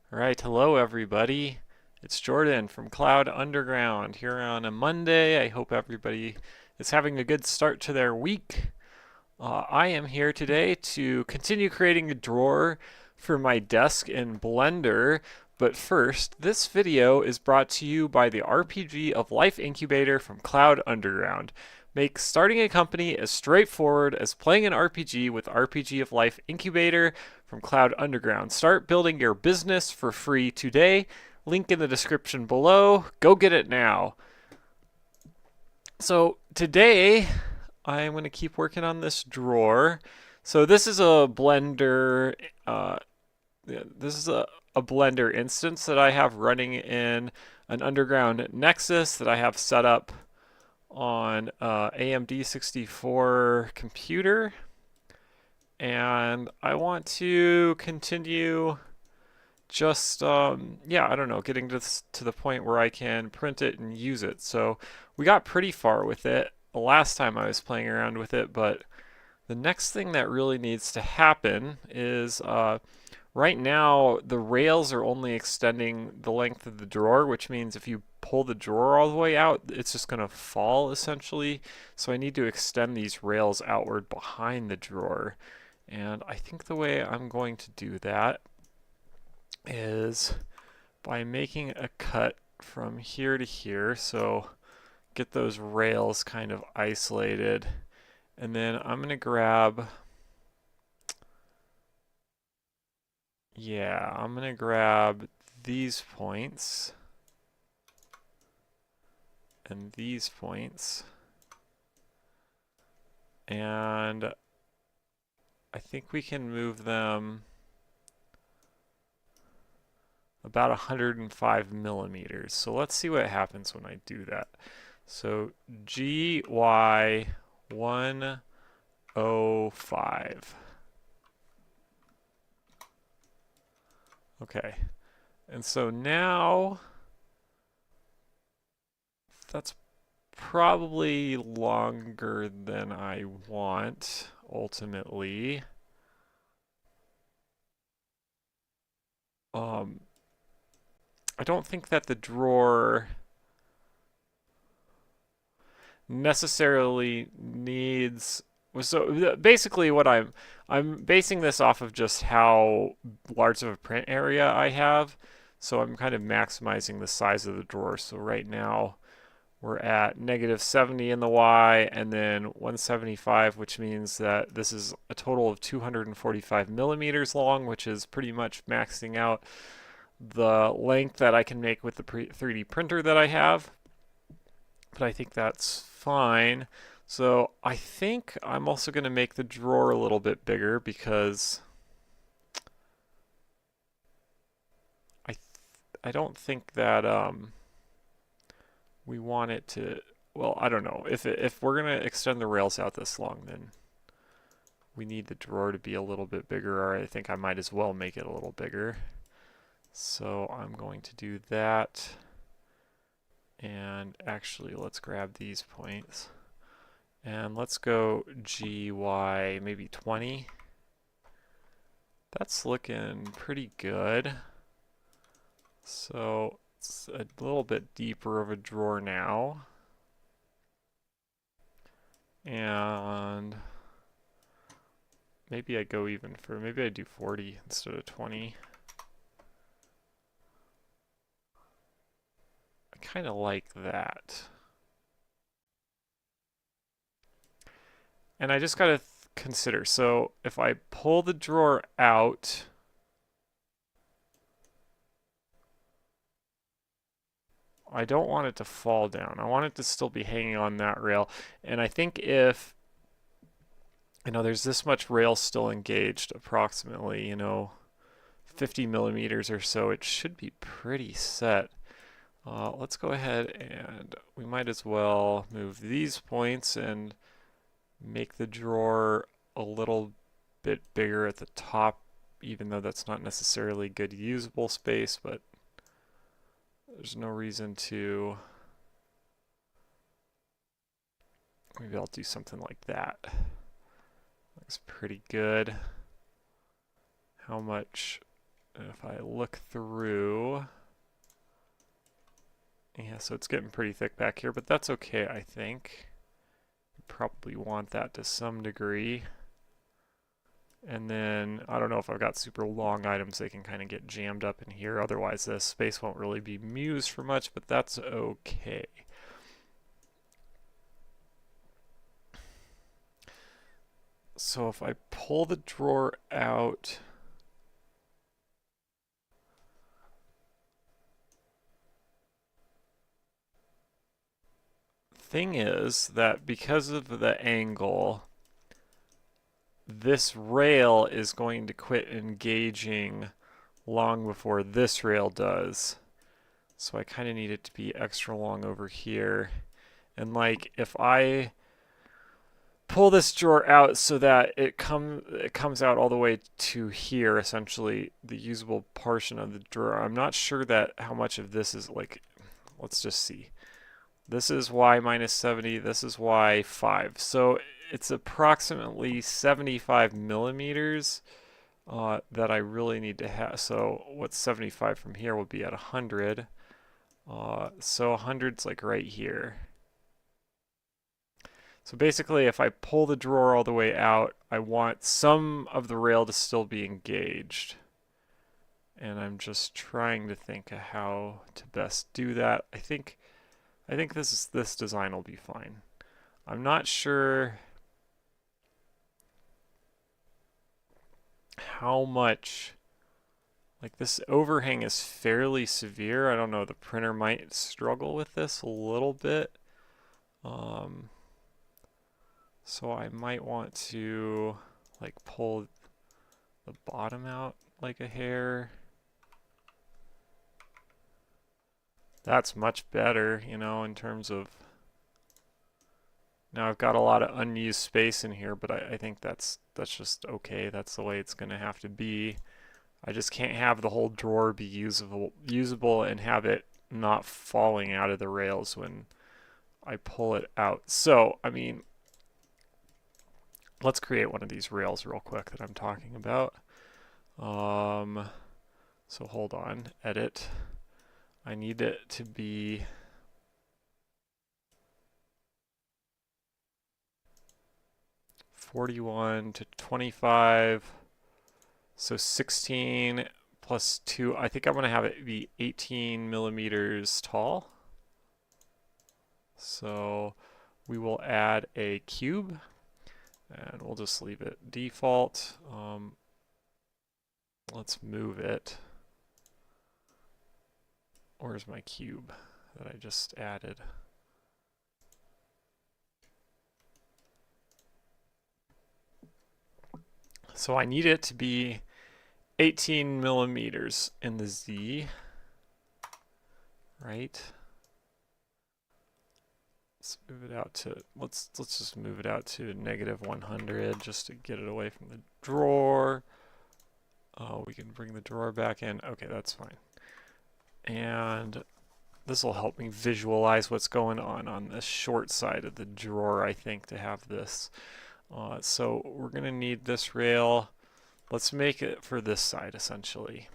All right, hello everybody. It's Jordan from Cloud Underground here on a Monday. I hope everybody is having a good start to their week. I am here today to continue creating a drawer for my desk in Blender. But first, this video is brought to you by the RPG of Life Incubator from Cloud Underground. Make starting a company as straightforward as playing an RPG with RPG of Life Incubator from Cloud Underground. Start building your business for free today. Link in the description below. Go get it now. So today I'm going to keep working on this drawer. So this is a Blender. This is a Blender instance that I have running in an Underground Nexus that I have set up on AMD 64 computer, and I want to continue just yeah, I don't know, getting to the point where I can print it and use it. So we got pretty far with it the last time I was playing around with it, but the next thing that really needs to happen is right now the rails are only extending the length of the drawer, which means if you pull the drawer all the way out, it's just going to fall essentially. So I need to extend these rails outward behind the drawer. And I think the way I'm going to do that is by making a cut from here to here. So get those rails kind of isolated. And then I'm going to grab, yeah, I'm going to grab these points and these points. And I think we can move them about 105 millimeters. So let's see what happens when I do that. So GY 105. Okay. And so now that's probably longer than I want ultimately. I don't think that the drawer necessarily needs. So basically what I'm basing this off of just how large of a print area I have. So I'm kind of maximizing the size of the drawer. So right now we're at -70 in the Y and then 175, which means that this is a total of 245 millimeters long, which is pretty much maxing out the length that I can make with the 3D printer that I have. But I think that's fine. So I think I'm also going to make the drawer a little bit bigger because I I don't think that we want it to. Well, I don't know if we're going to extend the rails out this long, then we need the drawer to be a little bit bigger, or I think I might as well make it a little bigger. So I'm going to do that. And actually, let's grab these points. And let's go GY maybe 20. That's looking pretty good. So it's a little bit deeper of a drawer now. And maybe I go even for, maybe I do 40 instead of 20. I kind of like that. And I just got to consider, so if I pull the drawer out, I don't want it to fall down. I want it to still be hanging on that rail. And I think if, there's this much rail still engaged, approximately, 50 millimeters or so, it should be pretty set. Let's go ahead and we might as well move these points and make the drawer a little bit bigger at the top, even though that's not necessarily good usable space, but there's no reason to. Maybe I'll do something like that. Looks pretty good. How much And if I look through, yeah, so it's getting pretty thick back here, but that's okay, I think. You probably want that to some degree. And then, I don't know if I've got super long items, they can kind of get jammed up in here. Otherwise, this space won't really be used for much, but that's okay. So if I pull the drawer out, thing is that because of the angle, this rail is going to quit engaging long before this rail does. So I kind of need it to be extra long over here. And like if I pull this drawer out so that it comes out all the way to here, essentially the usable portion of the drawer. I'm not sure that how much of this is like, let's just see. This is y minus 70, this is y 5. So it's approximately 75 millimeters that I really need to have. So what's 75 from here would be at 100. So 100's like right here. So basically, if I pull the drawer all the way out, I want some of the rail to still be engaged. And I'm just trying to think of how to best do that. I think this design will be fine. I'm not sure how much, like this overhang is fairly severe. I don't know, the printer might struggle with this a little bit. So I might want to like pull the bottom out like a hair. That's much better, you know, in terms of, now I've got a lot of unused space in here, but I think that's just okay. That's the way it's going to have to be. I just can't have the whole drawer be usable and have it not falling out of the rails when I pull it out. So, I mean, let's create one of these rails real quick that I'm talking about. So hold on, edit. I need it to be (41 to 25). So 16 plus 2. I think I'm going to have it be 18 millimeters tall. So we will add a cube, and we'll just leave it default. Let's move it. Where's my cube that I just added? So I need it to be 18 millimeters in the Z, right? Let's move it out to, let's just move it out to -100 just to get it away from the drawer. We can bring the drawer back in. Okay, that's fine. And this will help me visualize what's going on this short side of the drawer, I think, to have this. So we're going to need this rail. Let's make it for this side, essentially.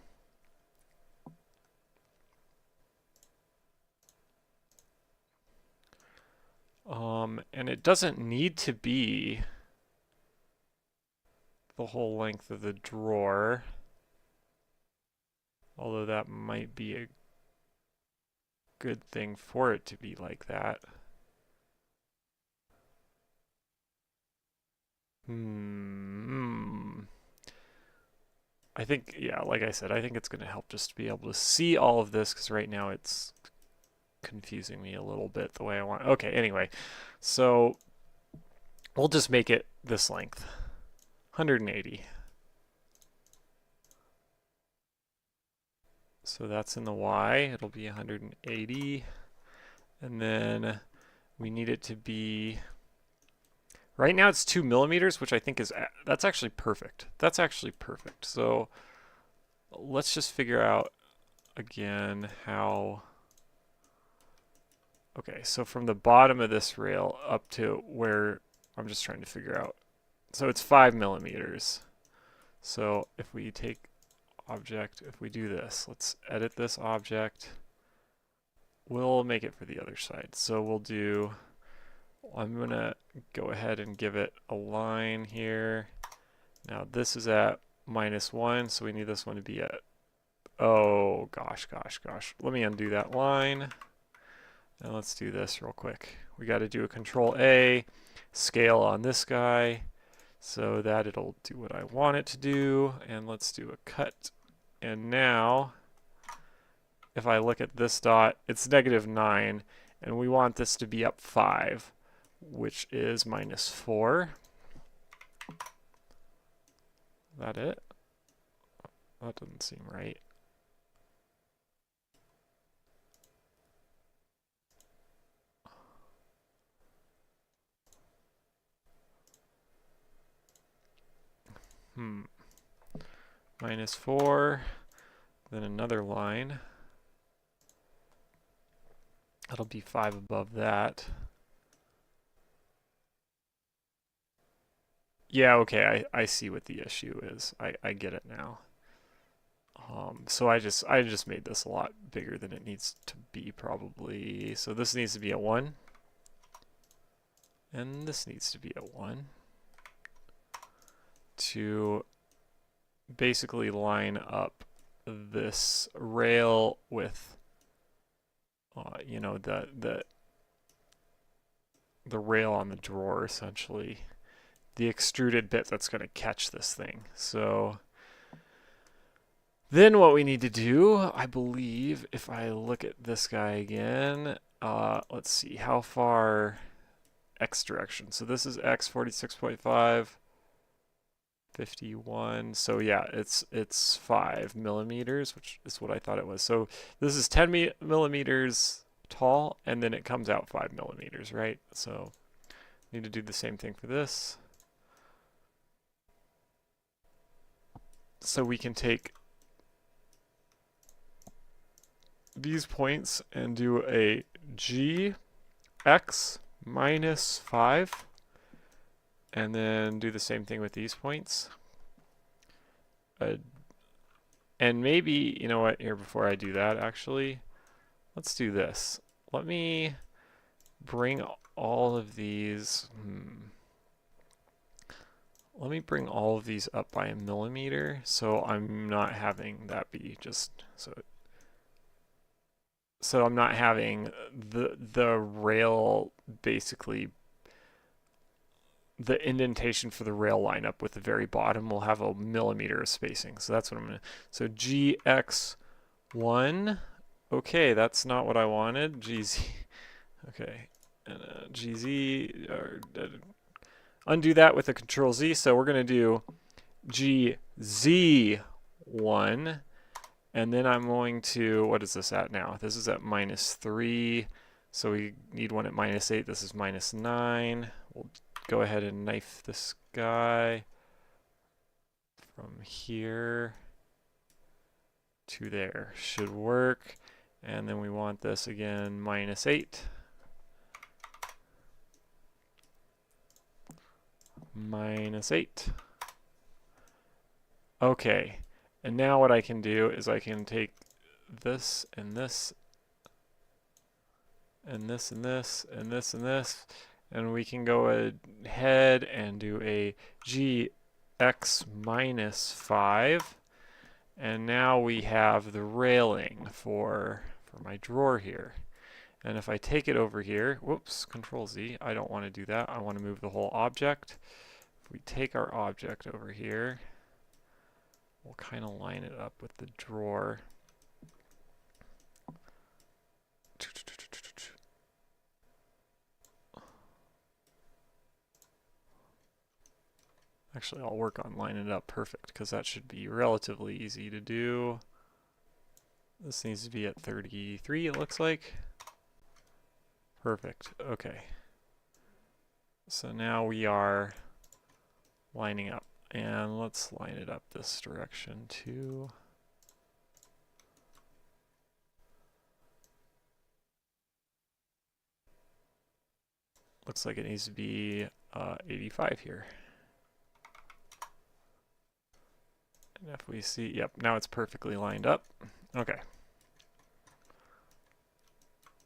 And it doesn't need to be the whole length of the drawer, although that might be a good thing for it to be like that. I think, yeah, like I said, I think it's going to help just to be able to see all of this, because right now it's confusing me a little bit the way I want. Okay, anyway, so we'll just make it this length, 180. So that's in the Y, it'll be 180. And then we need it to be, right now it's 2 millimeters, which I think is, that's actually perfect. That's actually perfect. So let's just figure out again how, okay, so from the bottom of this rail up to where, I'm just trying to figure out. So it's 5 millimeters. So if we take object, if we do this, let's edit this object. We'll make it for the other side. So we'll do, I'm going to go ahead and give it a line here. Now this is at -1, so we need this one to be at, oh gosh. Let me undo that line. And let's do this real quick. We got to do a Control A, scale on this guy so that it'll do what I want it to do. And let's do a cut. And now, if I look at this dot, it's -9, and we want this to be up 5, which is -4. Is that it? That doesn't seem right. -4, then another line. That'll be 5 above that. Yeah, okay, I see what the issue is. I get it now. So I just made this a lot bigger than it needs to be probably. So this needs to be a 1. And this needs to be a 1. To basically line up this rail with you know, the rail on the drawer, essentially. The extruded bit that's going to catch this thing. So then what we need to do, I believe, if I look at this guy again, let's see, how far x direction. So this is x 46.5, 51. So yeah, it's 5 millimeters, which is what I thought it was. So this is 10 millimeters tall, and then it comes out 5 millimeters, right? So need to do the same thing for this. So we can take these points and do a g x -5, and then do the same thing with these points. And maybe, you know what, here, before I do that, actually, let's do this. Let me bring all of these, let me bring all of these up by a millimeter, so I'm not having that be just, so I'm not having the rail, basically, the indentation for the rail line up with the very bottom will have a millimeter of spacing. So that's what I'm going to, so GX1, okay, that's not what I wanted, GZ, okay, and GZ, undo that with a Control Z, so we're going to do GZ1, and then I'm going to, what is this at now? This is at -3, so we need one at -8, this is -9, we'll go ahead and knife this guy from here to there. Should work. And then we want this again, -8. -8. Okay. And now what I can do is I can take this and this and this and this and this and this, and we can go ahead and do a GX -5, and now we have the railing for my drawer here. And if I take it over here, whoops, Control Z, I don't want to do that. I want to move the whole object. If we take our object over here, we'll kind of line it up with the drawer. Actually, I'll work on lining it up perfect, because that should be relatively easy to do. This needs to be at 33, it looks like. Perfect. Okay. So now we are lining up. And let's line it up this direction too. Looks like it needs to be 85 here. And if we see, yep, now it's perfectly lined up. Okay.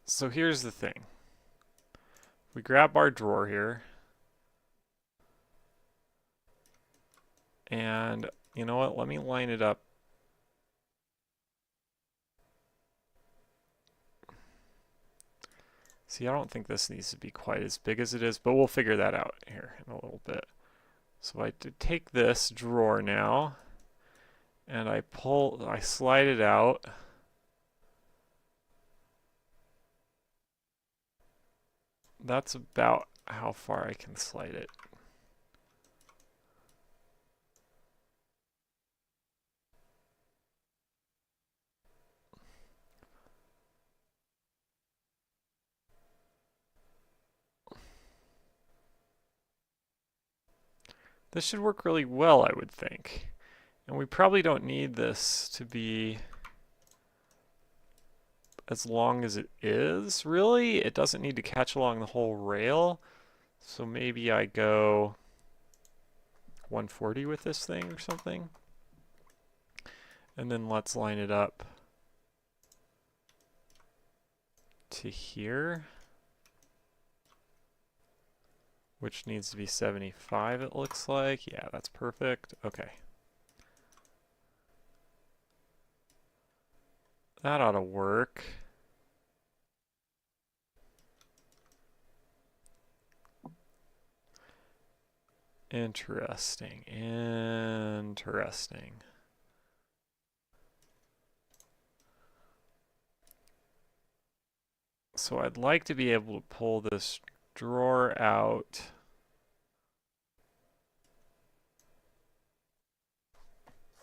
So here's the thing. We grab our drawer here, and you know what? Let me line it up. See, I don't think this needs to be quite as big as it is, but we'll figure that out here in a little bit. So I take this drawer now, and I slide it out. That's about how far I can slide it. This should work really well, I would think. And we probably don't need this to be as long as it is, really. It doesn't need to catch along the whole rail. So maybe I go 140 with this thing or something. And then let's line it up to here, which needs to be 75, it looks like. Yeah, that's perfect. Okay. That ought to work. Interesting. Interesting. So I'd like to be able to pull this drawer out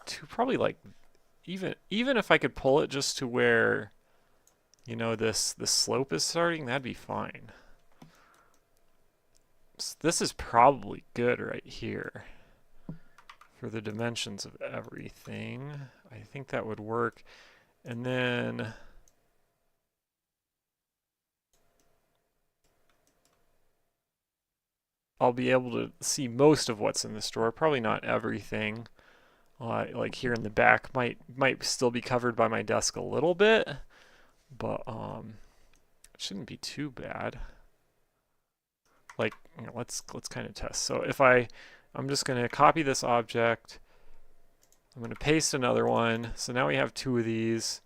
to probably like even if I could pull it just to where, you know, this slope is starting, that'd be fine. So this is probably good right here for the dimensions of everything. I think that would work. And then I'll be able to see most of what's in this drawer, probably not everything. Like here in the back might still be covered by my desk a little bit, but it shouldn't be too bad. Like, you know, let's kind of test. So if I'm just going to copy this object, I'm going to paste another one. So now we have two of these,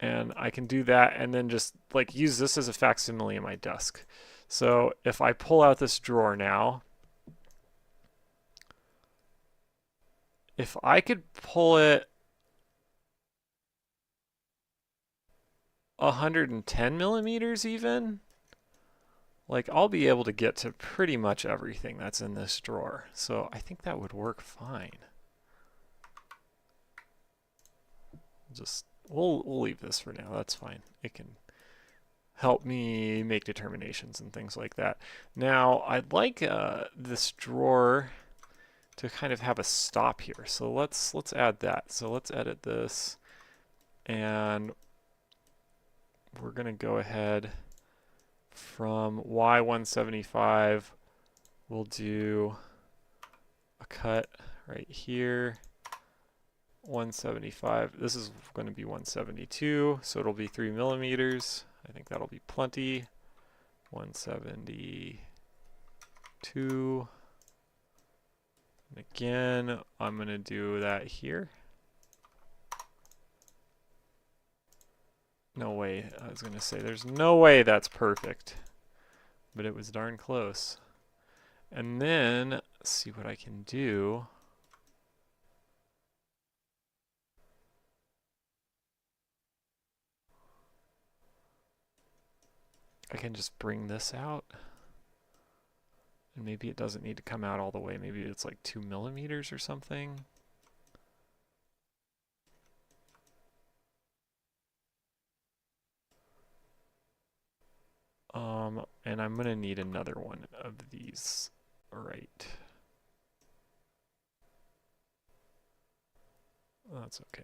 and I can do that and then just like use this as a facsimile in my desk. So if I pull out this drawer now, if I could pull it 110 millimeters even, like I'll be able to get to pretty much everything that's in this drawer. So I think that would work fine. We'll leave this for now. That's fine. It can help me make determinations and things like that. Now I'd like this drawer to kind of have a stop here. So let's add that. So let's edit this, and we're gonna go ahead from Y175. We'll do a cut right here. 175. This is going to be 172, so it'll be 3 millimeters. I think that'll be plenty. 172. And again, I'm going to do that here. No way. I was going to say there's no way that's perfect, but it was darn close. And then let's see what I can do. I can just bring this out. And maybe it doesn't need to come out all the way. Maybe it's like 2 millimeters or something. And I'm going to need another one of these. Right. That's okay.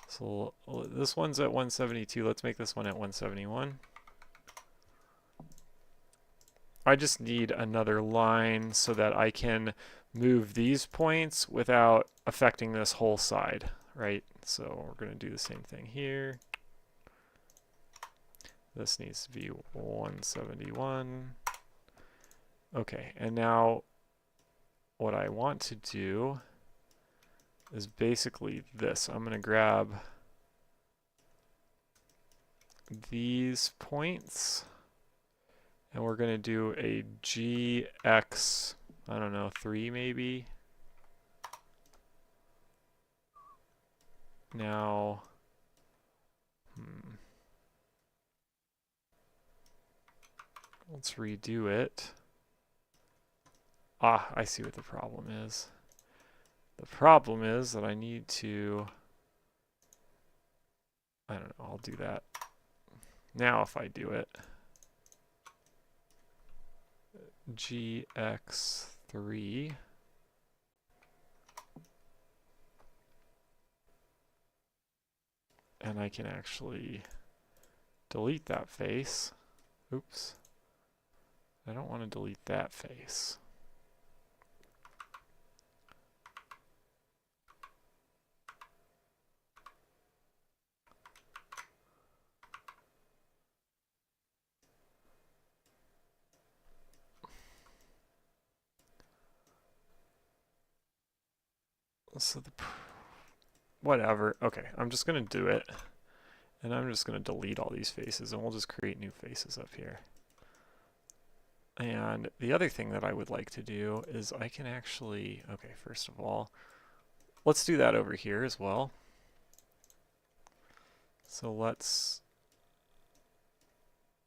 So this one's at 172. Let's make this one at 171. I just need another line so that I can move these points without affecting this whole side, right? So we're going to do the same thing here. This needs to be 171. Okay, and now what I want to do is basically this. I'm going to grab these points, and we're going to do a GX, I don't know, 3 maybe. Now, let's redo it. Ah, I see what the problem is. The problem is that I need to, I don't know, I'll do that. Now if I do it, GX3, and I can actually delete that face. Oops. I don't want to delete that face. So whatever. Okay, I'm just going to do it. And I'm just going to delete all these faces, and we'll just create new faces up here. And the other thing that I would like to do is I can actually, okay, first of all, let's do that over here as well. So let's,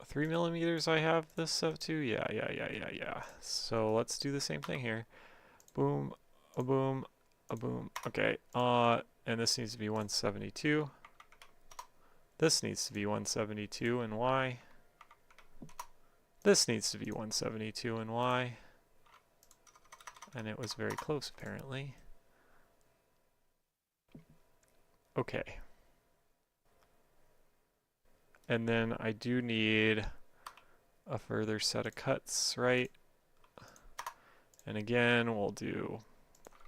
3 millimeters I have this up to? Yeah. So let's do the same thing here. Boom, a boom, a boom. Okay, and this needs to be 172. This needs to be 172 and Y. This needs to be 172 and Y. And it was very close, apparently. Okay. And then I do need a further set of cuts, right? And again, we'll do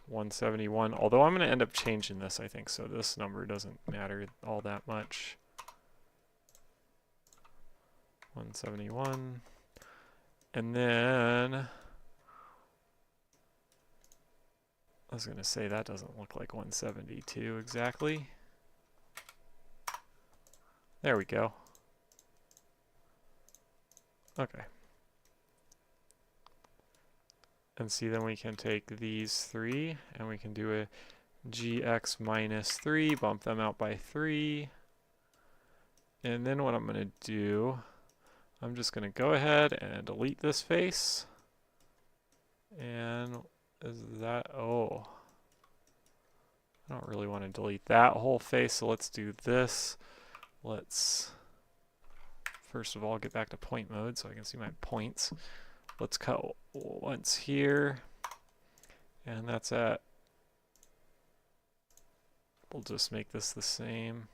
171. Although I'm going to end up changing this, I think, so this number doesn't matter all that much. 171. And then I was going to say that doesn't look like 172 exactly. There we go. Okay. And see, then we can take these three and we can do a GX minus 3, bump them out by 3. And then what I'm going to do, I'm just going to go ahead and delete this face. And is that, oh, I don't really want to delete that whole face, so let's do this. Let's first of all get back to point mode so I can see my points. Let's cut once here, and that's at, we'll just make this the same.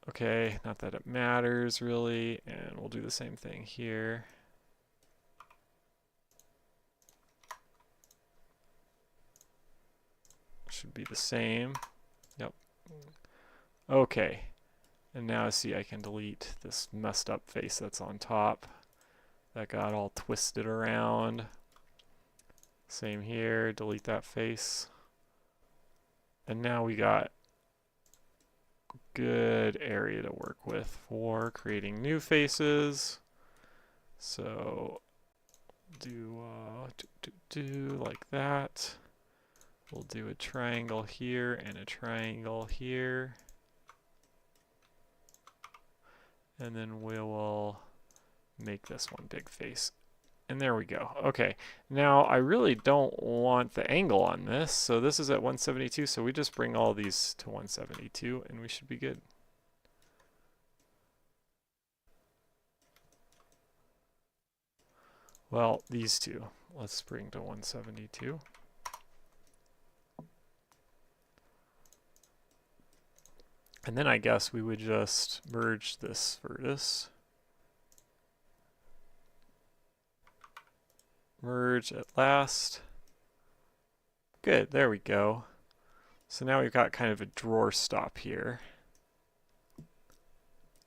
Okay, not that it matters really, and we'll do the same thing here. Should be the same. Yep. Okay. And now see, I can delete this messed up face that's on top. That got all twisted around. Same here, delete that face. And now we got good area to work with for creating new faces. So do like that. We'll do a triangle here and a triangle here. And then we will make this one big face. And there we go. Okay, now I really don't want the angle on this, so this is at 172, so we just bring all these to 172 and we should be good. Well, these two, let's bring to 172. And then I guess we would just merge this vertex. Merge at last. Good, there we go. So now we've got kind of a drawer stop here.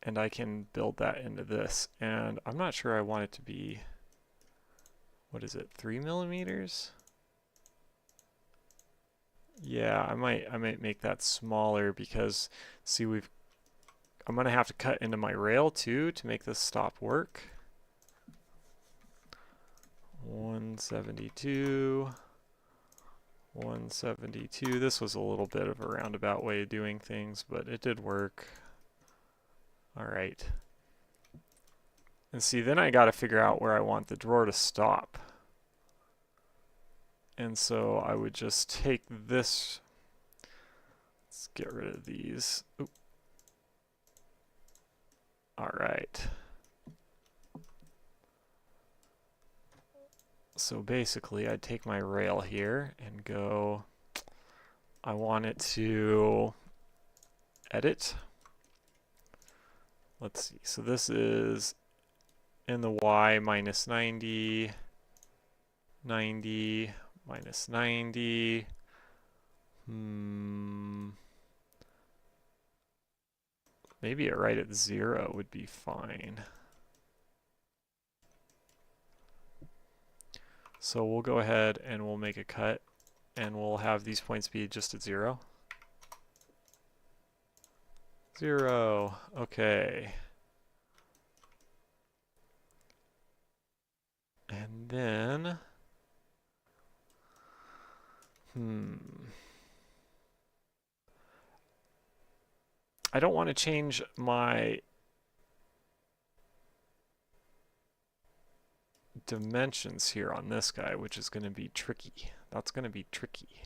And I can build that into this. And I'm not sure I want it to be, what is it, 3 millimeters? Yeah, I might make that smaller because see I'm gonna have to cut into my rail too to make this stop work. 172, 172. This was a little bit of a roundabout way of doing things, but it did work. All right. And see, then I got to figure out where I want the drawer to stop. And so I would just take this. Let's get rid of these. Oop. All right. So basically, I'd take my rail here and go, I want it to edit. Let's see. So this is in the Y minus 90, 90, minus 90. Maybe it right at 0 would be fine. So we'll go ahead and we'll make a cut and we'll have these points be just at 0. 0. Okay. And then I don't want to change my dimensions here on this guy, which is going to be tricky. That's going to be tricky.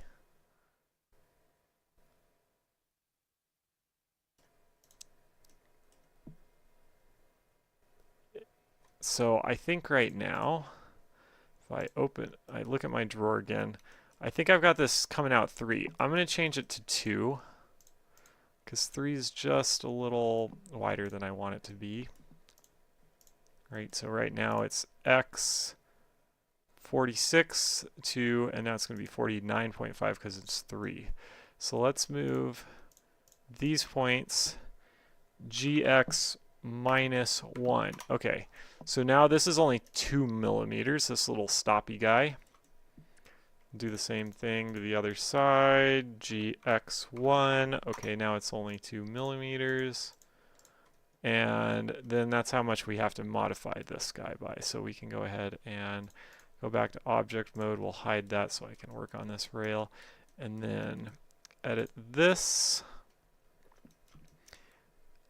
So I think right now, if I look at my drawer again, I think I've got this coming out 3. I'm going to change it to 2 because 3 is just a little wider than I want it to be. Right, so right now it's x 46, 2, and now it's going to be 49.5 because it's 3. So let's move these points, gx minus 1. Okay, so now this is only 2 millimeters, this little stoppy guy. Do the same thing to the other side, gx1. Okay, now it's only 2 millimeters. And then that's how much we have to modify this guy by. So we can go ahead and go back to object mode. We'll hide that so I can work on this rail. And then edit this.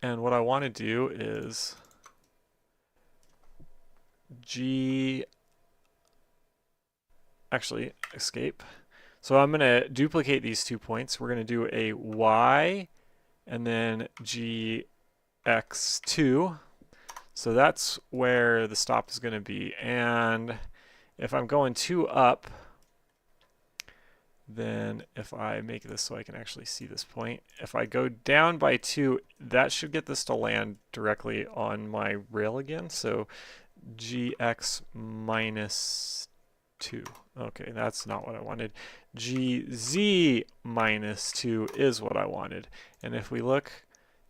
And what I want to do is actually escape. So I'm going to duplicate these 2 points. We're going to do a y and then gx2. So that's where the stop is going to be. And if I'm going 2 up, then if I make this so I can actually see this point, if I go down by 2, that should get this to land directly on my rail again. So gx minus 2. Okay, that's not what I wanted. gz minus 2 is what I wanted. And if we look,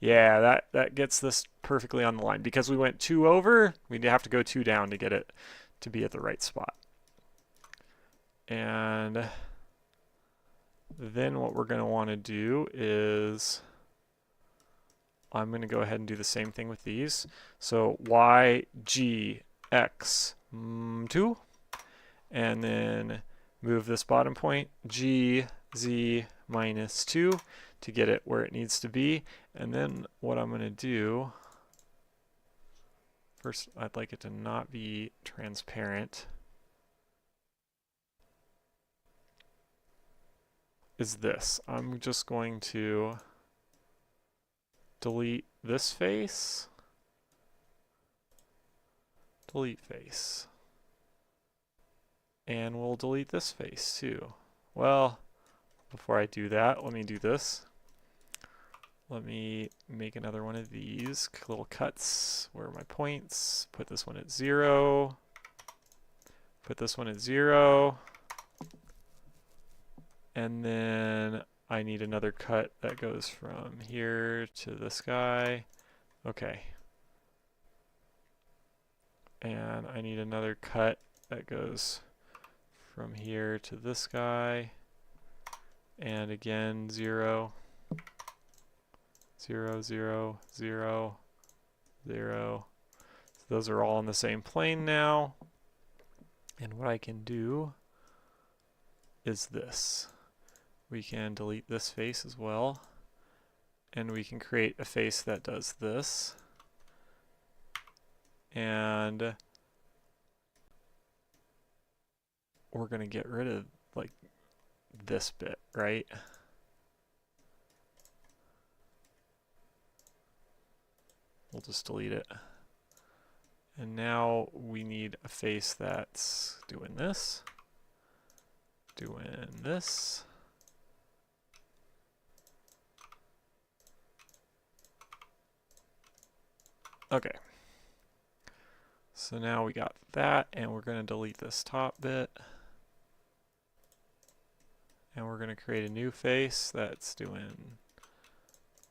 yeah, that gets this perfectly on the line. Because we went 2 over, we'd have to go 2 down to get it to be at the right spot. And then what we're going to want to do is I'm going to go ahead and do the same thing with these. So y, g, x, 2. And then move this bottom point, g, z, minus 2 to get it where it needs to be. And then what I'm going to do, first I'd like it to not be transparent, is this. I'm just going to delete this face, delete face. And we'll delete this face too. Well, before I do that, let me do this. Let me make another one of these little cuts. Where are my points? Put this one at 0. Put this one at 0. And then I need another cut that goes from here to this guy. Okay. And I need another cut that goes from here to this guy. And again, 0, 0, 0, 0, 0. So those are all on the same plane now. And what I can do is this. We can delete this face as well. And we can create a face that does this. And we're going to get rid of like this bit, right? We'll just delete it. And now we need a face that's doing this, doing this. Okay. So now we got that, and we're going to delete this top bit. And we're going to create a new face that's doing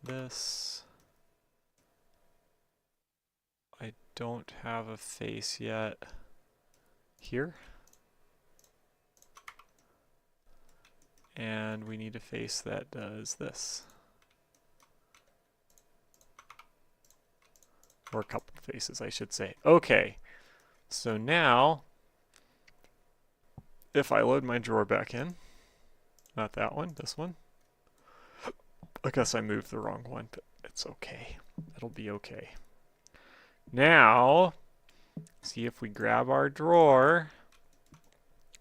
this. I don't have a face yet here. And we need a face that does this. Or a couple of faces, I should say. Okay, so now, if I load my drawer back in, not that one, this one. I guess I moved the wrong one, but it's okay. It'll be okay. Now, see if we grab our drawer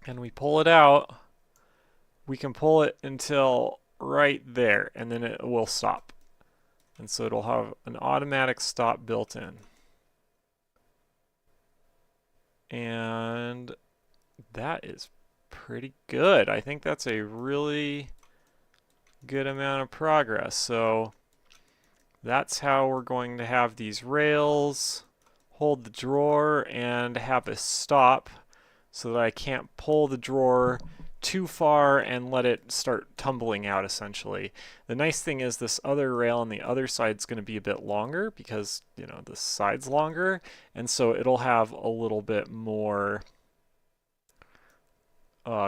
and we pull it out, we can pull it until right there, and then it will stop. And so it'll have an automatic stop built in. And that is pretty good. I think that's a really good amount of progress. So that's how we're going to have these rails hold the drawer and have a stop so that I can't pull the drawer too far and let it start tumbling out, essentially. The nice thing is this other rail on the other side is going to be a bit longer because, you know, this side's longer, and so it'll have a little bit more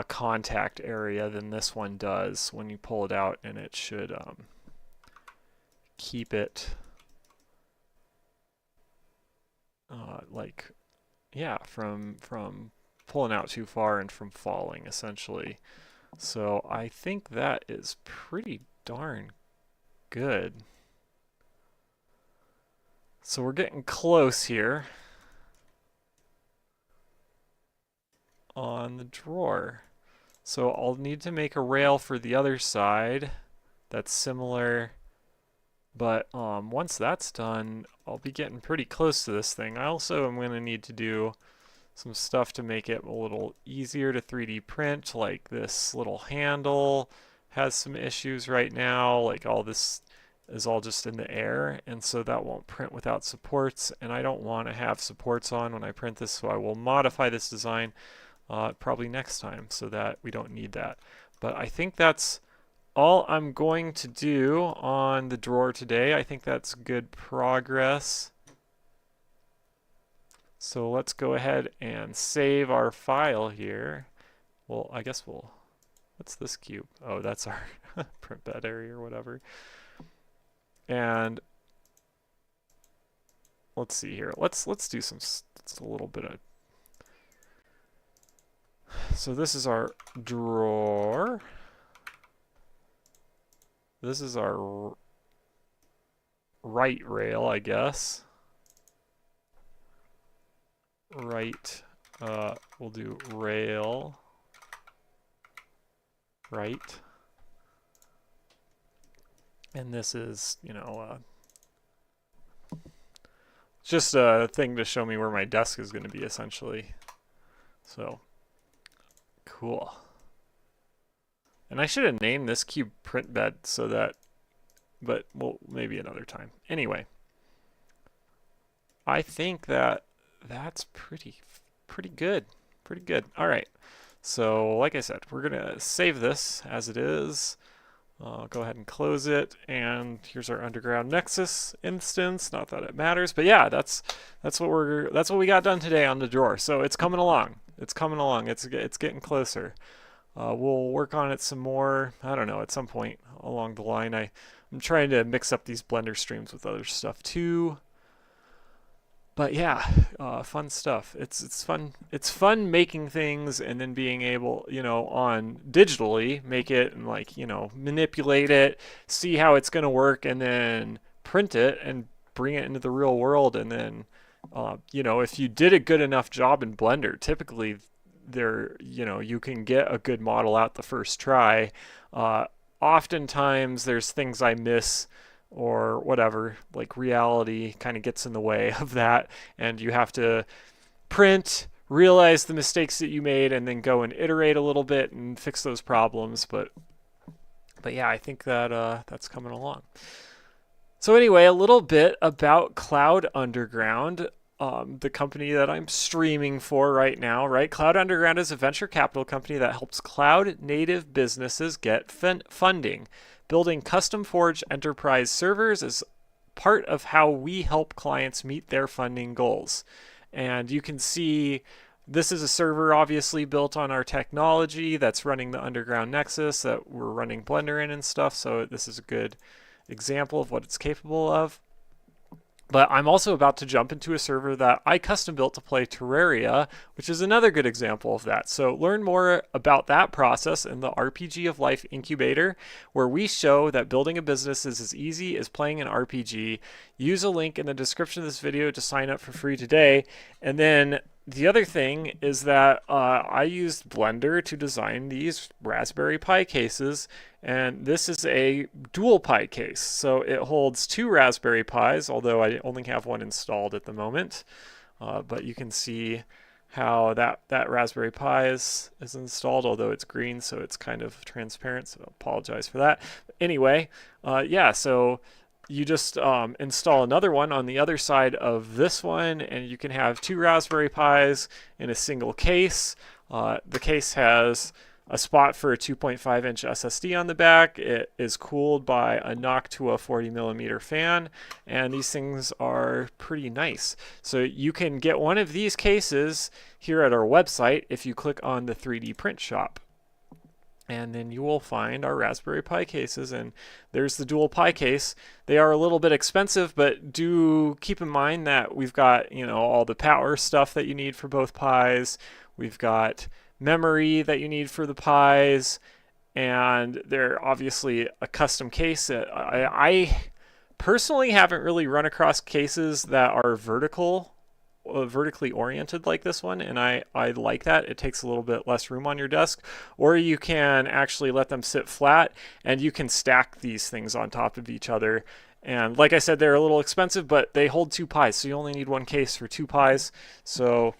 contact area than this one does when you pull it out, and it should keep it like, yeah, from pulling out too far and from falling, essentially. So I think that is pretty darn good. So we're getting close here on the drawer. So I'll need to make a rail for the other side that's similar, but once that's done, I'll be getting pretty close to this thing. I also am going to need to do some stuff to make it a little easier to 3D print, like this little handle has some issues right now, like all this is all just in the air, and so that won't print without supports, and I don't want to have supports on when I print this, so I will modify this design probably next time so that we don't need that. But I think that's all I'm going to do on the drawer today. I think that's good progress. So let's go ahead and save our file here. Well, I guess we'll, what's this cube? Oh, that's our print bed area or whatever. And let's see here. Let's do some, a little bit of, so this is our drawer. This is our right rail, I guess. Right, we'll do rail, right. And this is, you know, just a thing to show me where my desk is going to be, essentially. So, cool. And I should have named this cube print bed so that, but well, maybe another time. Anyway, I think that that's pretty good pretty good. All right. So like I said, we're gonna save this as it is. I'll go ahead and close it, and here's our underground nexus instance. Not that it matters, but yeah, that's what we got done today on the drawer. So it's coming along. It's coming along. It's getting closer. We'll work on it some more. I don't know, at some point along the line. I'm trying to mix up these Blender streams with other stuff too. But yeah, fun stuff. It's fun. It's fun making things and then being able, on digitally make it and manipulate it, see how it's going to work, and then print it and bring it into the real world. And then, if you did a good enough job in Blender, typically you can get a good model out the first try. Oftentimes there's things I miss or whatever, like reality kind of gets in the way of that, and you have to print, realize the mistakes that you made, and then go and iterate a little bit and fix those problems. But yeah, I think that that's coming along. So anyway, a little bit about Cloud Underground, the company that I'm streaming for right now, right? Cloud Underground is a venture capital company that helps cloud native businesses get funding. Building custom forged enterprise servers is part of how we help clients meet their funding goals. And you can see this is a server obviously built on our technology that's running the underground nexus that we're running Blender in and stuff. So this is a good example of what it's capable of. But I'm also about to jump into a server that I custom built to play Terraria, which is another good example of that. So learn more about that process in the RPG of Life Incubator, where we show that building a business is as easy as playing an RPG. Use a link in the description of this video to sign up for free today. And then the other thing is that I used Blender to design these Raspberry Pi cases, and this is a dual Pi case. So it holds 2 Raspberry Pis, although I only have one installed at the moment. But you can see how that Raspberry Pi is installed, although it's green, so it's kind of transparent, so I apologize for that. Anyway, yeah, so you just install another one on the other side of this one, and you can have 2 Raspberry Pis in a single case. The case has a spot for a 2.5-inch SSD on the back. It is cooled by a Noctua 40mm fan, and these things are pretty nice. So you can get one of these cases here at our website if you click on the 3D print shop. And then you will find our Raspberry Pi cases, and there's the dual Pi case. They are a little bit expensive, but do keep in mind that we've got, all the power stuff that you need for both Pis. We've got memory that you need for the Pis, and they're obviously a custom case. I personally haven't really run across cases that are vertically oriented like this one, and I like that. It takes a little bit less room on your desk, or you can actually let them sit flat and you can stack these things on top of each other. And like I said, they're a little expensive, but they hold 2 Pis, so you only need one case for 2 Pis. So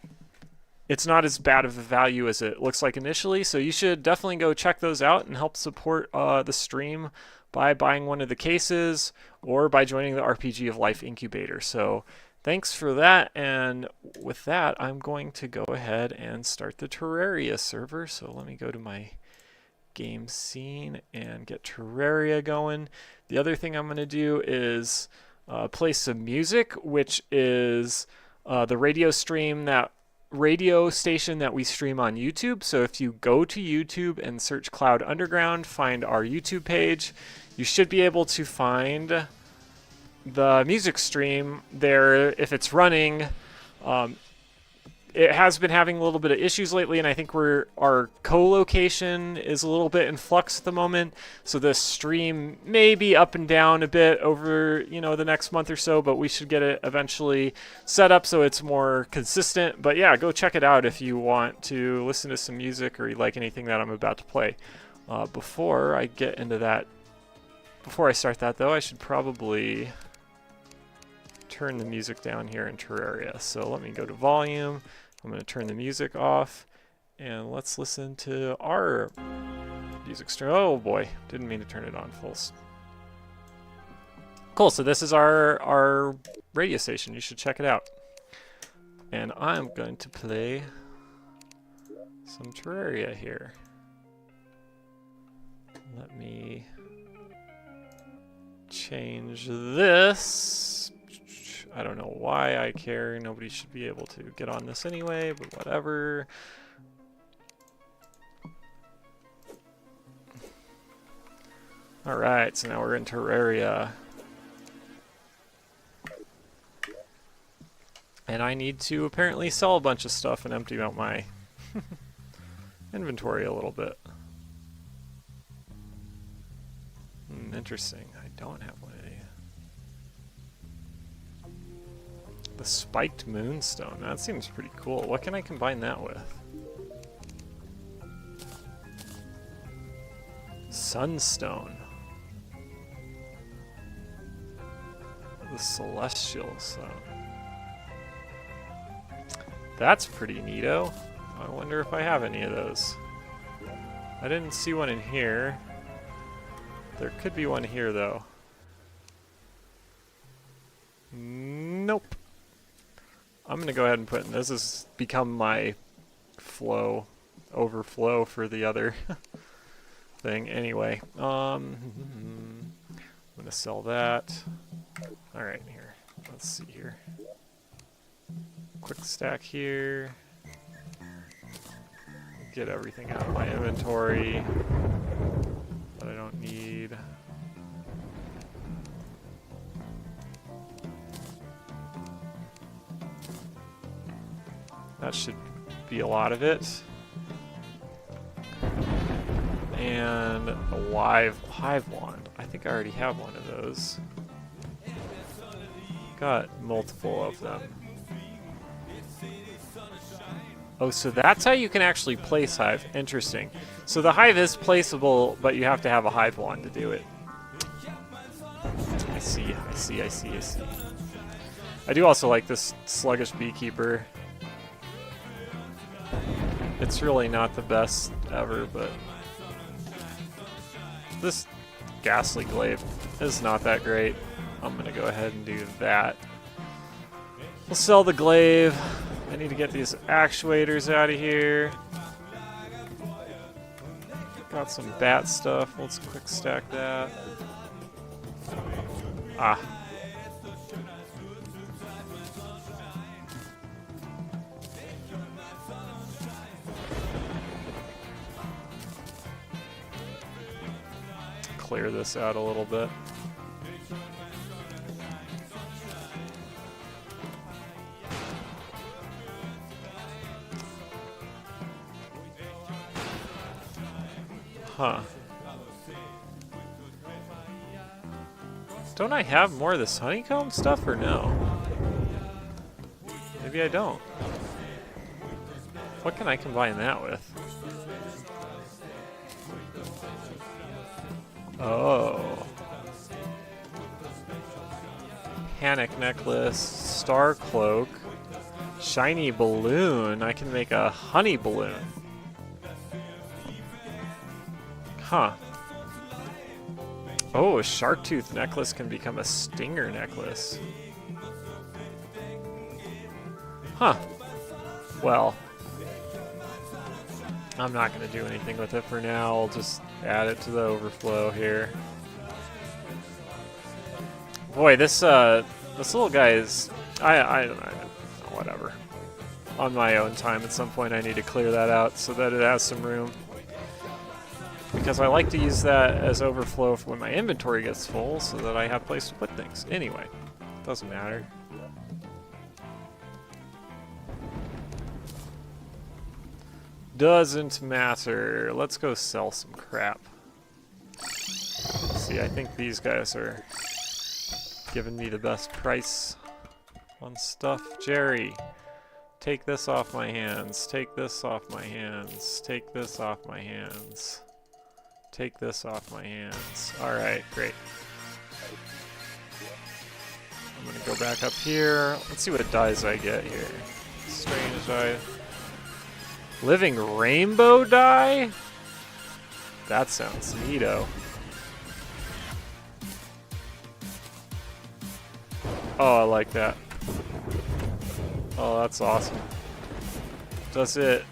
it's not as bad of a value as it looks like initially. So you should definitely go check those out and help support the stream by buying one of the cases or by joining the RPG of Life Incubator. So thanks for that, and with that, I'm going to go ahead and start the Terraria server. So let me go to my game scene and get Terraria going. The other thing I'm going to do is play some music, which is the radio station that we stream on YouTube. So if you go to YouTube and search Cloud Underground, find our YouTube page, you should be able to find the music stream there if it's running. It has been having a little bit of issues lately, and I think our co-location is a little bit in flux at the moment, so the stream may be up and down a bit over the next month or so, but we should get it eventually set up so it's more consistent. But yeah, go check it out if you want to listen to some music or you like anything that I'm about to play. Before I start that though, I should probably turn the music down here in Terraria. So let me go to volume. I'm going to turn the music off, and let's listen to our music stream. Oh boy, didn't mean to turn it on full. Cool, so this is our radio station. You should check it out. And I'm going to play some terraria here. Let me change this. I don't know why I care. Nobody should be able to get on this anyway, but whatever. Alright, so now we're in Terraria. And I need to apparently sell a bunch of stuff and empty out my inventory a little bit. Interesting. I don't have one of these. The spiked moonstone. That seems pretty cool. What can I combine that with? Sunstone. The celestial stone. That's pretty neato. I wonder if I have any of those. I didn't see one in here. There could be one here, though. Nope. I'm gonna go ahead and put in. This has become my overflow for the other thing. Anyway, I'm gonna sell that. All right, here. Let's see here. Quick stack here. Get everything out of my inventory that I don't need. That should be a lot of it. And a hive wand. I think I already have one of those. Got multiple of them. Oh, so that's how you can actually place hive. Interesting. So the hive is placeable, but you have to have a hive wand to do it. I see. I do also like this sluggish beekeeper. It's really not the best ever, but this ghastly glaive is not that great. I'm gonna go ahead and do that. We'll sell the glaive. I need to get these actuators out of here. Got some bat stuff. Let's quick stack that. Ah. Clear this out a little bit. Huh. Don't I have more of this honeycomb stuff or no? Maybe I don't. What can I combine that with? Oh. Panic necklace, star cloak, shiny balloon. I can make a honey balloon. Huh. Oh, a shark tooth necklace can become a stinger necklace. Huh. Well, I'm not going to do anything with it for now. I'll just add it to the overflow here. Boy, this little guy is... I whatever. On my own time, at some point I need to clear that out so that it has some room. Because I like to use that as overflow for when my inventory gets full so that I have a place to put things. Anyway, doesn't matter. Doesn't matter. Let's go sell some crap. See, I think these guys are giving me the best price on stuff. Jerry, take this off my hands. Take this off my hands. Take this off my hands. Take this off my hands. Alright, great. I'm gonna go back up here. Let's see what dyes I get here. Strange dye. Living rainbow dye? That sounds neato. Oh, I like that. Oh, that's awesome. Does it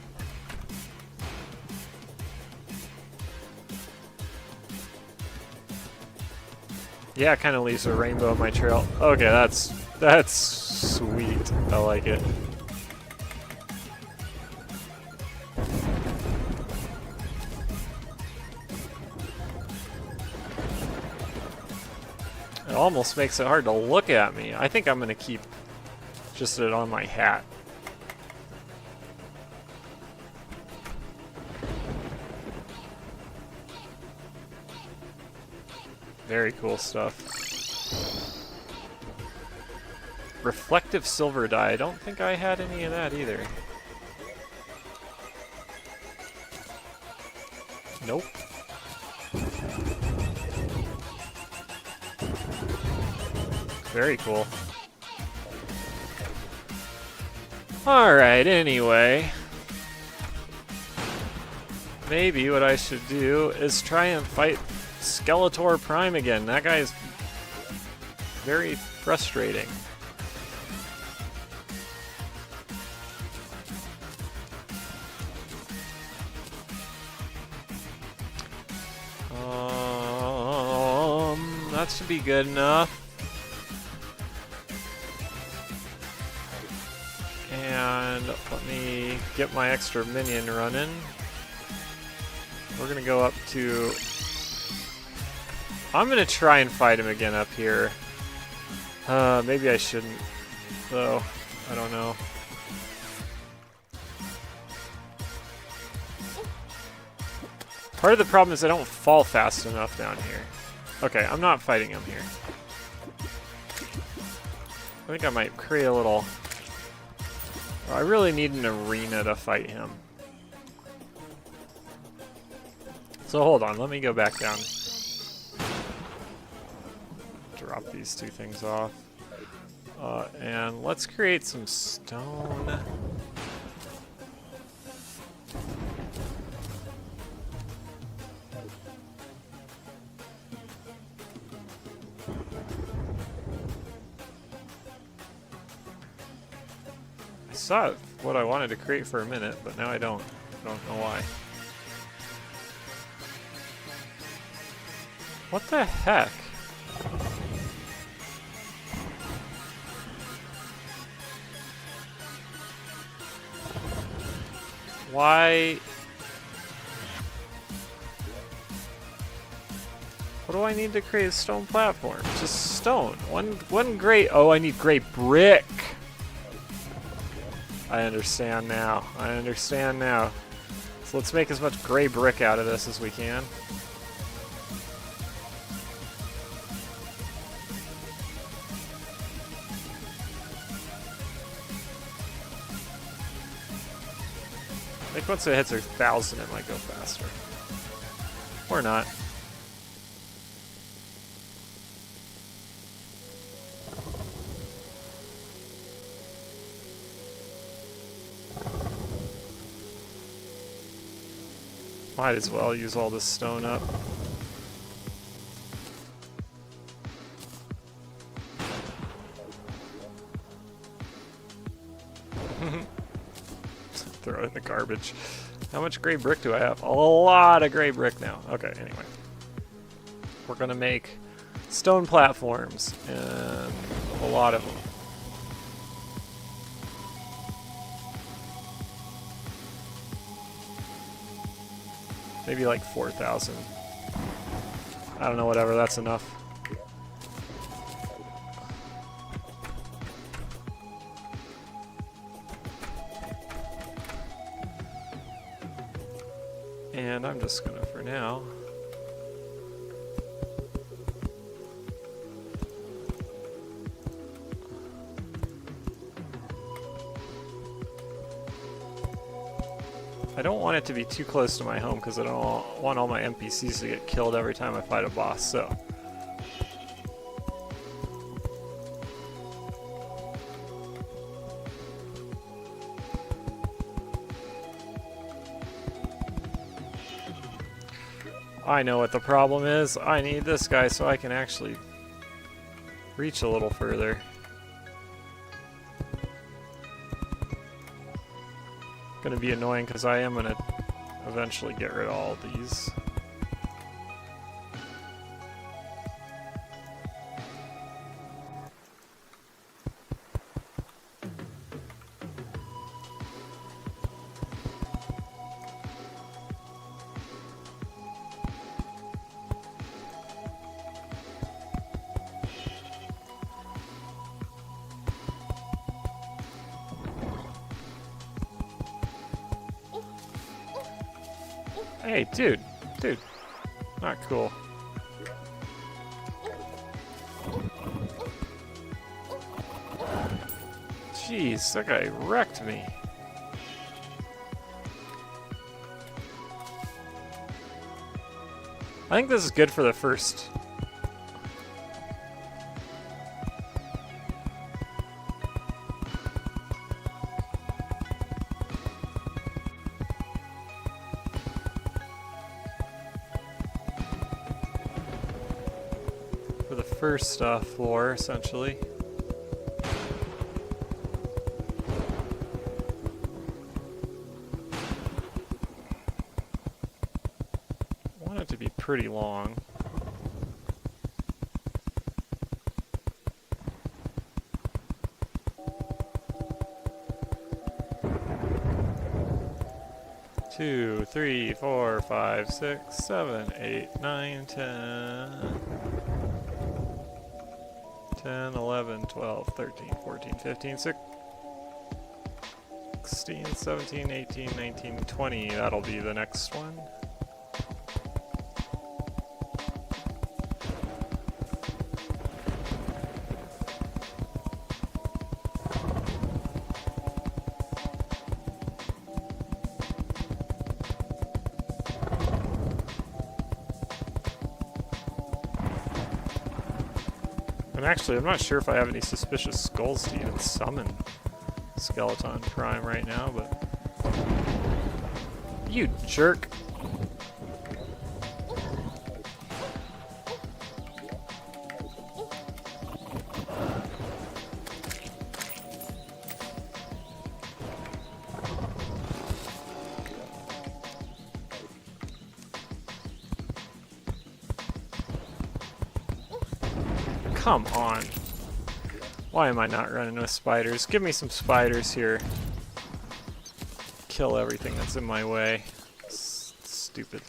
Yeah, it kind of leaves a rainbow on my trail. Okay, that's sweet. I like it. It almost makes it hard to look at me. I think I'm gonna keep just it on my hat. Very cool stuff. Reflective silver dye. I don't think I had any of that either. Nope. Very cool. Alright, anyway. Maybe what I should do is try and fight Skeletor Prime again. That guy is very frustrating. That should be good enough. And let me get my extra minion running. We're gonna go up to... I'm gonna try and fight him again up here. Maybe I shouldn't, though. I don't know. Part of the problem is I don't fall fast enough down here. Okay, I'm not fighting him here. I think I might create a little... I really need an arena to fight him. So hold on, let me go back down. Drop these two things off. And let's create some stone. I saw what I wanted to create for a minute, but now I don't. I don't know why. What the heck? Why? What do I need to create a stone platform? Just stone. One gray. Oh, I need gray brick. I understand now. I understand now. So let's make as much gray brick out of this as we can. I think once it hits 1,000, it might go faster. Or not. Might as well use all this stone up. Throw it in the garbage. How much gray brick do I have? A lot of gray brick now. Okay, anyway. We're gonna make stone platforms, and a lot of them. Maybe like 4,000. I don't know, whatever, that's enough. And I'm just gonna, for now, I don't want it to be too close to my home because I don't want all my NPCs to get killed every time I fight a boss, so. I know what the problem is. I need this guy so I can actually reach a little further. Gonna be annoying because I am gonna eventually get rid of all these. Hey, dude. Dude. Not cool. Jeez, that guy wrecked me. I think this is good for the first. For the first floor, essentially. I want it to be pretty long. Two, three, four, five, 6, 7, 8, 9, 10, 10, 11, 12, 13, 14, 15, 16, 17, 18, 19, 20. That'll be the next one. And actually, I'm not sure if I have any suspicious skulls to even summon Skeleton Prime right now, but... You jerk! Come on. Why am I not running with spiders? Give me some spiders here. Kill everything that's in my way. Stupid.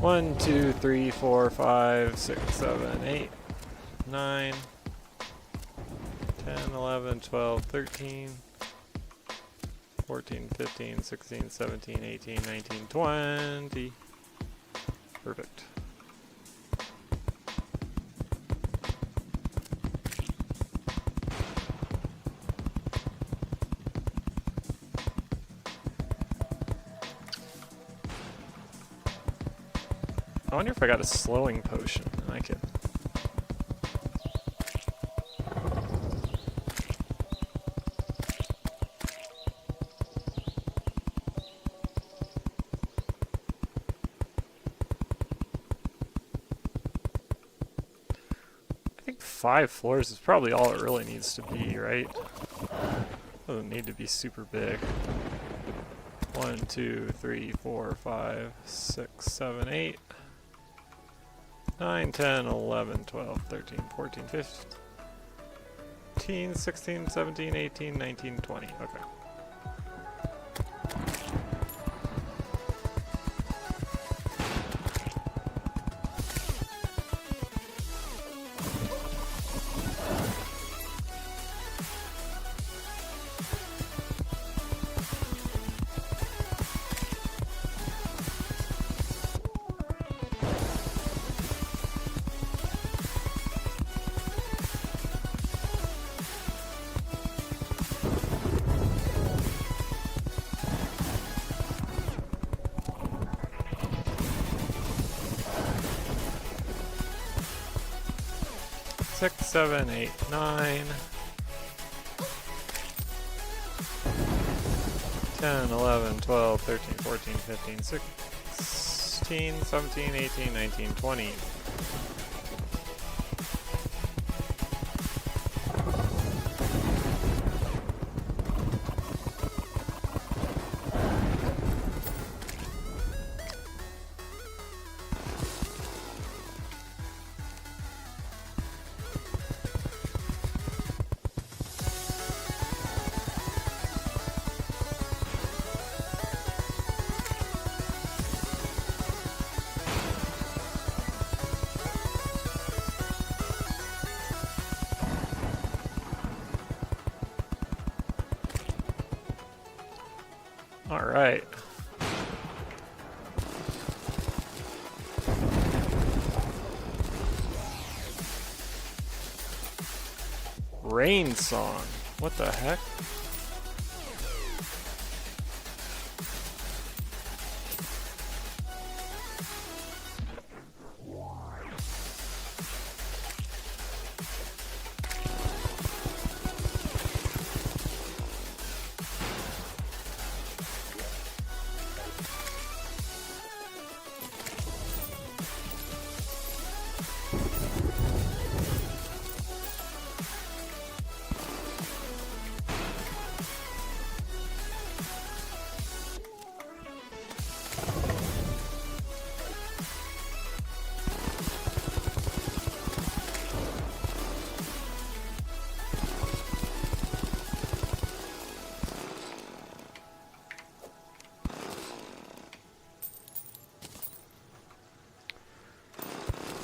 One, 2, 3, 4, 5, 6, 7, 8, 9, 10, 11, 12, 13, 14, 15, 16, 17, 18, 19, 20. Perfect. I wonder if I got a slowing potion. I could. I think 5 floors is probably all it really needs to be, right? Doesn't need to be super big. 1, 2, 3, 4, 5, 6, 7, 8, 9, 10, 11, 12, 13, 14, 15, 16, 17, 18, 19, 20. Okay. Six, 7, 8, 9, 10, 11, 12, 13, 14, 15, 16, 17, 18, 19, 20. All right. Rain song. What the heck?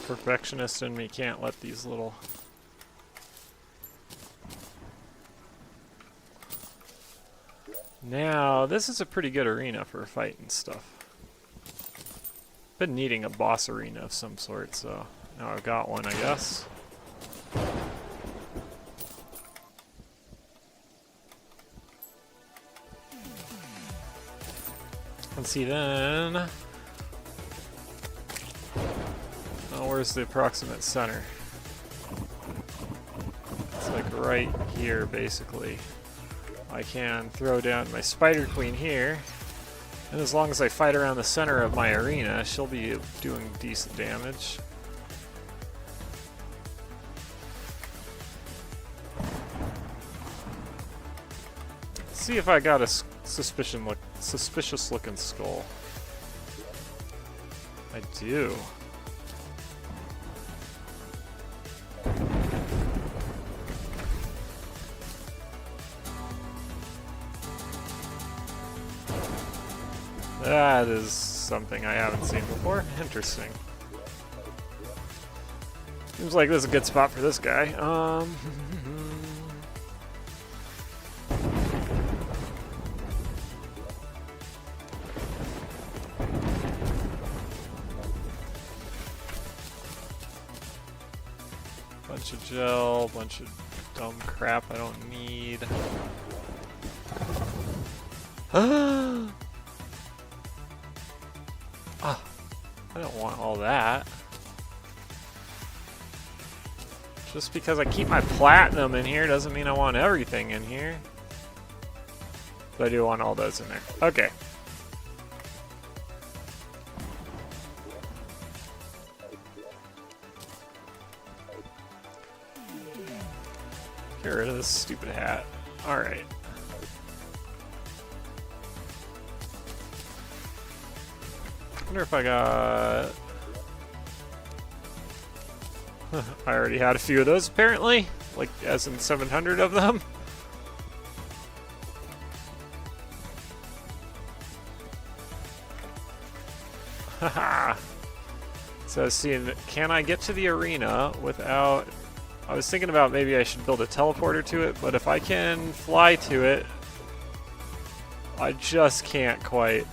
Perfectionist in me can't let these little... Now, this is a pretty good arena for a fight and stuff. Been needing a boss arena of some sort, so now I've got one, I guess. Let's see then. Oh, where's the approximate center? It's like right here, basically. I can throw down my Spider Queen here, and as long as I fight around the center of my arena, she'll be doing decent damage. Let's see if I got a suspicious looking skull. I do. That is something I haven't seen before. Interesting. Seems like this is a good spot for this guy. Bunch of gel, bunch of dumb crap I don't need. I don't want all that. Just because I keep my platinum in here doesn't mean I want everything in here. But I do want all those in there. Okay. Get rid of this stupid hat. Alright. I wonder if I got... I already had a few of those, apparently. Like, as in 700 of them. Haha. So, seeing, can I get to the arena without... I was thinking about maybe I should build a teleporter to it, but if I can fly to it, I just can't quite.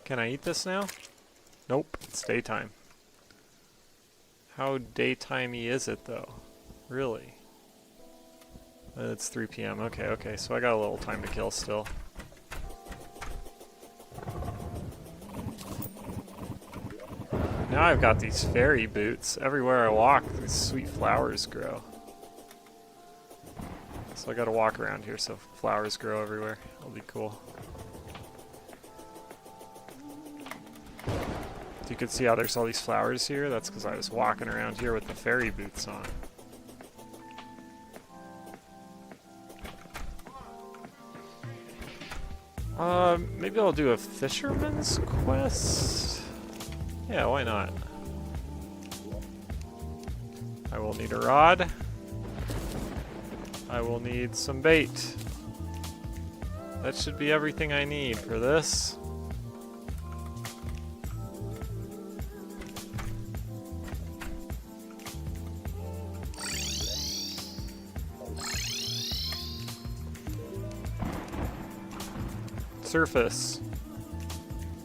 Can I eat this now? Nope, it's daytime. How daytimey is it though? Really? It's 3 p.m. Okay, so I got a little time to kill still. Now I've got these fairy boots. Everywhere I walk, these sweet flowers grow. So I gotta walk around here so flowers grow everywhere. That'll be cool. You can see how there's all these flowers here. That's because I was walking around here with the fairy boots on. Maybe I'll do a fisherman's quest? Yeah, why not? I will need a rod. I will need some bait. That should be everything I need for this. surface.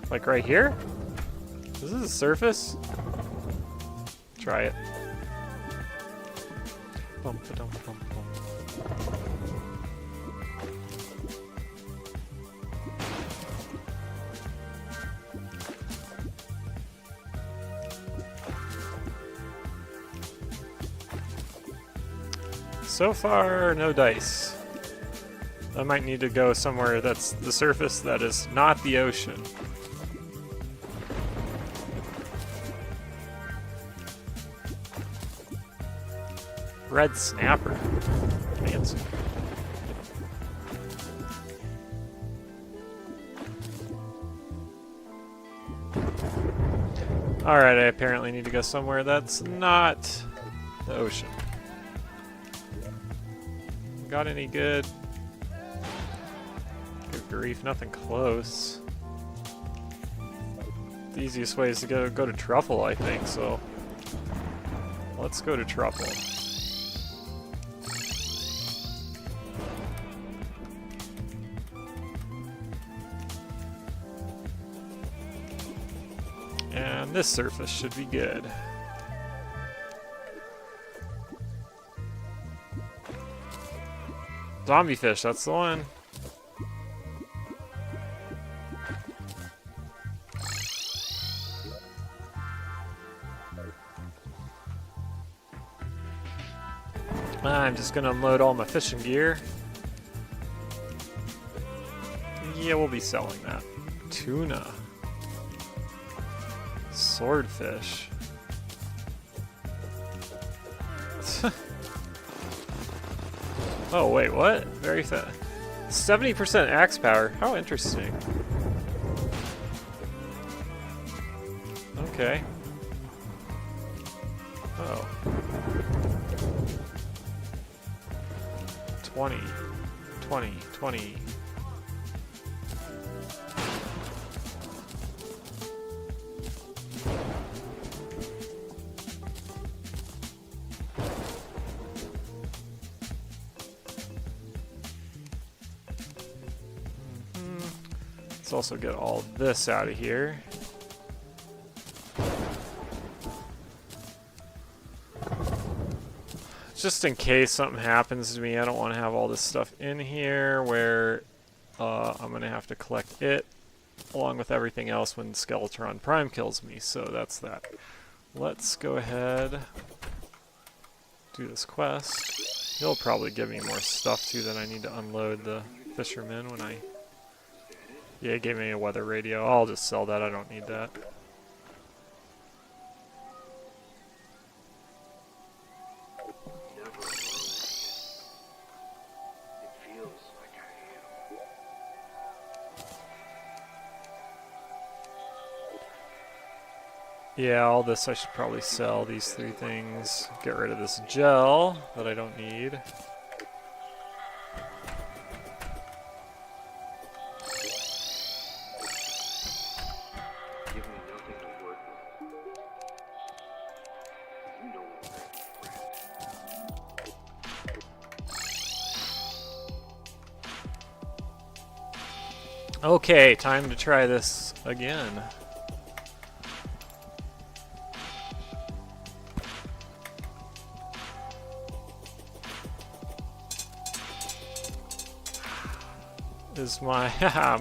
Like right here? Is this a surface? Try it. Bum, ba-dum, bum, bum. So far, no dice. I might need to go somewhere that's the surface that is not the ocean. Red snapper. Fancy. Alright, I apparently need to go somewhere that's not the ocean. Got any good? Good grief, nothing close. The easiest way is to go to truffle, I think, so let's go to truffle. And this surface should be good. Zombie fish, that's the one. I'm just gonna unload all my fishing gear. Yeah, we'll be selling that. Tuna. Swordfish. Oh, wait, what? Very fast. 70% axe power. How interesting. Okay. Oh. 20. 20. 20. Let's also get all this out of here. Just in case something happens to me, I don't want to have all this stuff in here where I'm going to have to collect it along with everything else when Skeletron Prime kills me. So that's that. Let's go ahead, do this quest. He'll probably give me more stuff too that I need to unload the fisherman when I... Yeah, it gave me a weather radio. I'll just sell that. I don't need that. Yeah, all this I should probably sell. These 3 things. Get rid of this gel that I don't need. Okay, time to try this again. Is my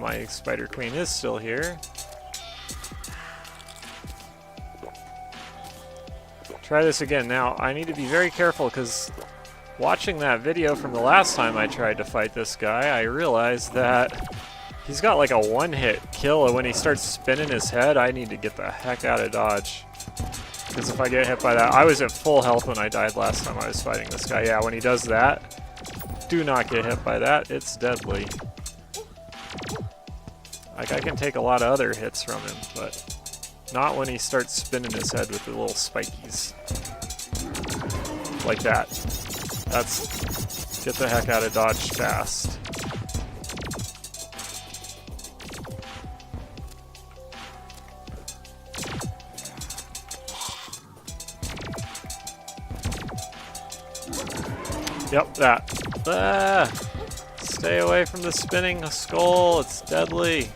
my Spider Queen is still here. Try this again. Now, I need to be very careful because watching that video from the last time I tried to fight this guy, I realized that he's got like a one-hit kill, and when he starts spinning his head, I need to get the heck out of dodge. Because if I get hit by that, I was at full health when I died last time I was fighting this guy. Yeah, when he does that, do not get hit by that. It's deadly. Like, I can take a lot of other hits from him, but not when he starts spinning his head with the little spikies. Like that. That's... Get the heck out of dodge fast. Yep, that. Ah! Stay away from the spinning skull. It's deadly.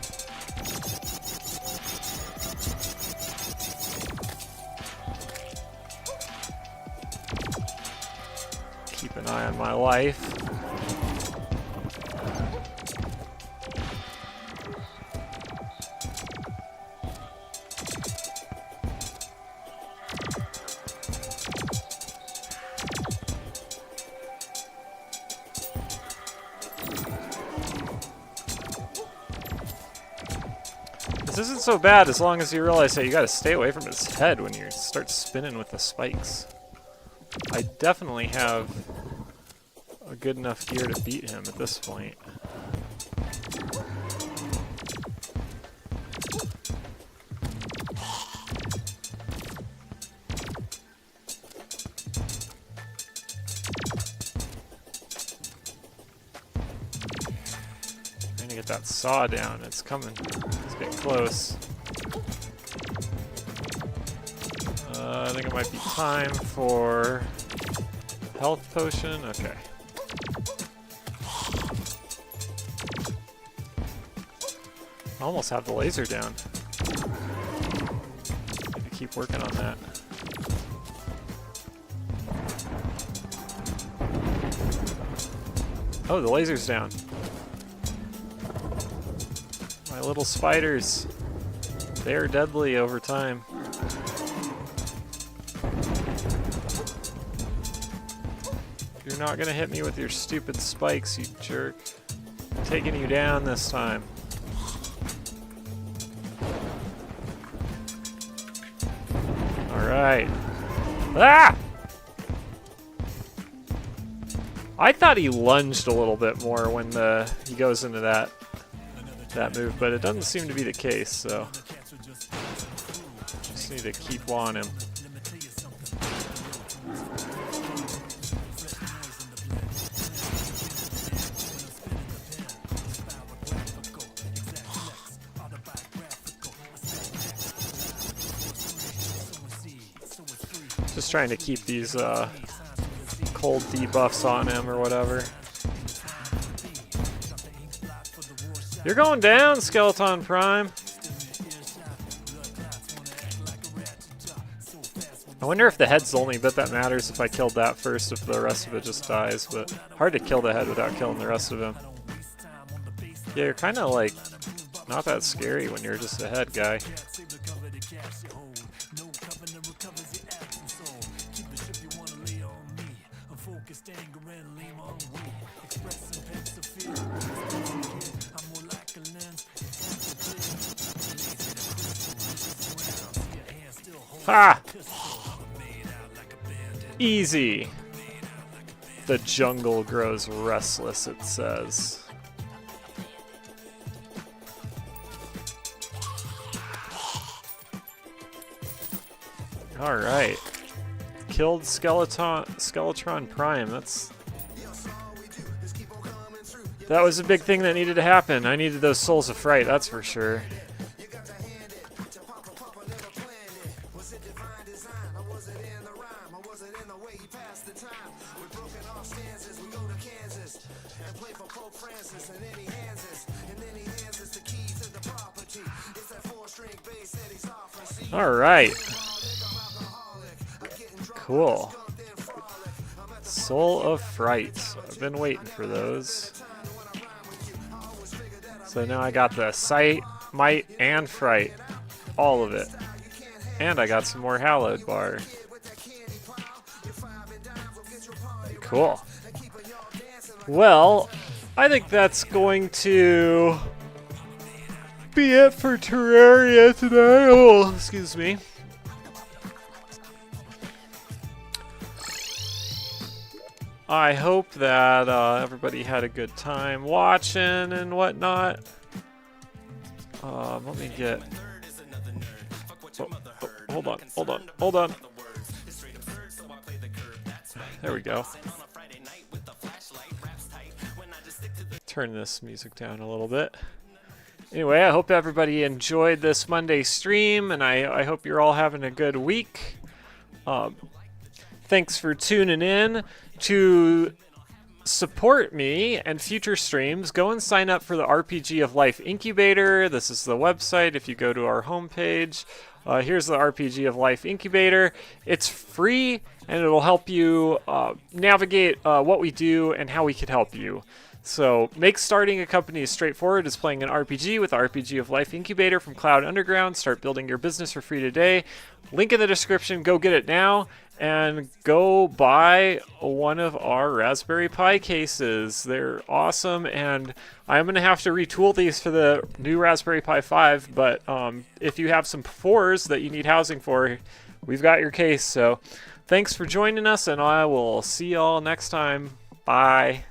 Keep an eye on my life. This isn't so bad as long as you realize that you gotta stay away from his head when you start spinning with the spikes. I definitely have a good enough gear to beat him at this point. I'm gonna get that saw down. It's coming. It's getting close. I think it might be time for health potion. Okay. I almost have the laser down. Need to keep working on that. Oh, the laser's down. My little spiders. They're deadly over time. You're not gonna hit me with your stupid spikes, you jerk. I'm taking you down this time. Alright. Ah! I thought he lunged a little bit more when he goes into that move, but it doesn't seem to be the case, so just need to keep on him. Just trying to keep these cold debuffs on him or whatever. You're going down, Skeleton Prime. I wonder if the head's the only bit that matters if I killed that first, if the rest of it just dies, but hard to kill the head without killing the rest of him. Yeah, you're kind of like not that scary when you're just a head guy. Ha! Easy. The jungle grows restless, it says. Alright. Killed Skeletron Prime. That was a big thing that needed to happen. I needed those Souls of Fright, that's for sure. Alright. Cool. Soul of Fright. I've been waiting for those. So now I got the Sight, Might, and Fright. All of it. And I got some more Hallowed Bar. Cool. Well, I think that's going to be it for Terraria today. Oh, excuse me. I hope that everybody had a good time watching and whatnot. Let me get... hold on. There we go. Turn this music down a little bit. Anyway, I hope everybody enjoyed this Monday stream, and I hope you're all having a good week. Thanks for tuning in to support me and future streams, go and sign up for the RPG of Life Incubator. This is the website. If you go to our homepage, here's the RPG of Life Incubator. It's free and it'll help you navigate what we do and how we could help you. So make starting a company as straightforward as playing an RPG with the RPG of Life Incubator from Cloud Underground. Start building your business for free today. Link in the description. Go get it now. And go buy one of our Raspberry Pi cases. They're awesome, and I'm going to have to retool these for the new Raspberry Pi 5, but if you have some 4s that you need housing for, we've got your case. So thanks for joining us, and I will see y'all next time. Bye.